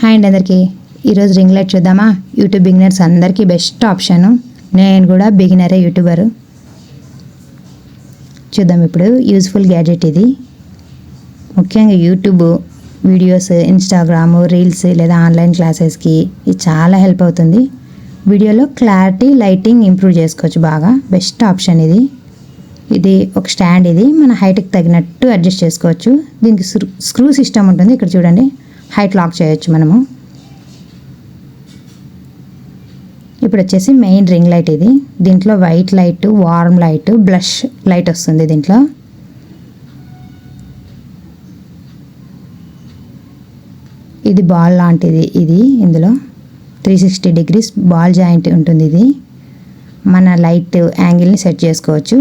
Hi అండి అందరికీ. ఈరోజు రింగ్ లైట్ చూద్దామా? యూట్యూబ్ బిగినర్స్ అందరికీ బెస్ట్ ఆప్షను. నేను కూడా బిగినరే యూట్యూబరు. చూద్దాం ఇప్పుడు. యూజ్ఫుల్ గ్యాడ్జెట్ ఇది. ముఖ్యంగా యూట్యూబ్ వీడియోస్, ఇన్స్టాగ్రామ్ రీల్స్ లేదా ఆన్లైన్ క్లాసెస్కి ఇది చాలా హెల్ప్ అవుతుంది. వీడియోలో క్లారిటీ, లైటింగ్ ఇంప్రూవ్ చేసుకోవచ్చు బాగా. బెస్ట్ ఆప్షన్ ఇది. ఇది ఒక స్టాండ్. ఇది మన హైట్కి తగినట్టు అడ్జస్ట్ చేసుకోవచ్చు. దీనికి స్క్రూ సిస్టమ్ ఉంటుంది. ఇక్కడ చూడండి, హైట్ లాక్ చేయొచ్చు మనము. ఇప్పుడు వచ్చేసి మెయిన్ రింగ్ లైట్ ఇది. దీంట్లో white light, warm light, blush light వస్తుంది దీంట్లో. ఇది బాల్ లాంటిది. ఇది ఇందులో 360 degrees బాల్ జాయింట్ ఉంటుంది. ఇది మన లైట్ యాంగిల్ని సెట్ చేసుకోవచ్చు.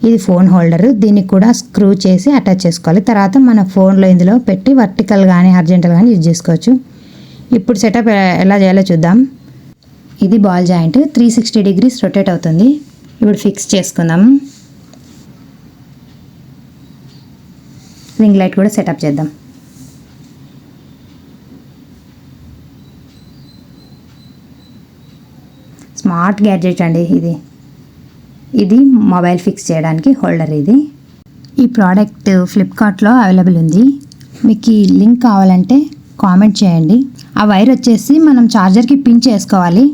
ఇది ఫోన్ హోల్డర్. దీనికి కూడా స్క్రూ చేసి అటాచ్ చేసుకోవాలి. తర్వాత మన ఫోన్లో ఇందులో పెట్టి వర్టికల్ కానీ హారిజాంటల్ కానీ యూజ్ చేసుకోవచ్చు. ఇప్పుడు సెటప్ ఎలా చేయాలో చూద్దాం. ఇది బాల్ జాయింట్ 360 degrees రొటేట్ అవుతుంది. ఇప్పుడు ఫిక్స్ చేసుకుందాం. రింగ్ లైట్ కూడా సెటప్ చేద్దాం. స్మార్ట్ గ్యాడ్జెట్ అండి ఇది. ఇది మొబైల్ ఫిక్స్ చేయడానికి హోల్డర్. ఇది ఈ ప్రోడక్ట్ ఫ్లిప్కార్ట్లో అవైలబుల్ ఉంది. మీకు ఈ లింక్ కావాలంటే కామెంట్ చేయండి. ఆ వైర్ వచ్చేసి మనం ఛార్జర్కి పిన్ చేసుకోవాలి.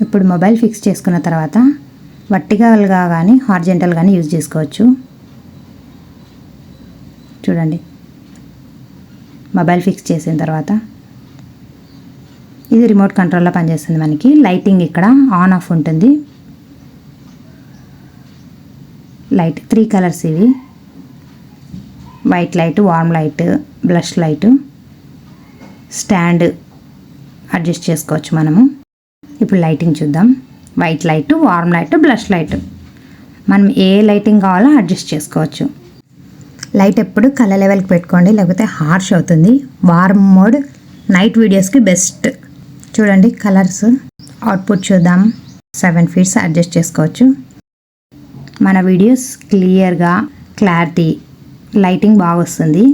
ఇప్పుడు మొబైల్ ఫిక్స్ చేసుకున్న తర్వాత వర్టికల్గా కానీ హారిజాంటల్ కానీ యూజ్ చేసుకోవచ్చు. చూడండి, మొబైల్ ఫిక్స్ చేసిన తర్వాత ఇది రిమోట్ కంట్రోల్లో పనిచేస్తుంది. మనకి లైటింగ్ ఇక్కడ ఆన్ ఆఫ్ ఉంటుంది. లైట్ 3 కలర్స్ ఇవి. White light, warm light, blush light. Stand adjust చేసుకోవచ్చు మనము. ఇప్పుడు లైటింగ్ చూద్దాం. White light, warm light, blush light. మనం ఏ లైటింగ్ కావాలో అడ్జస్ట్ చేసుకోవచ్చు. లైట్ ఎప్పుడు కలర్ లెవెల్కి పెట్టుకోండి, లేకపోతే హార్ష్ అవుతుంది. వార్మ్ మోడ్ నైట్ వీడియోస్కి బెస్ట్. చూడండి కలర్స్. అవుట్పుట్ చూద్దాం. 7 feet అడ్జస్ట్ చేసుకోవచ్చు. మన వీడియోస్ క్లియర్గా, క్లారిటీ, లైటింగ్ బాగా వస్తుంది.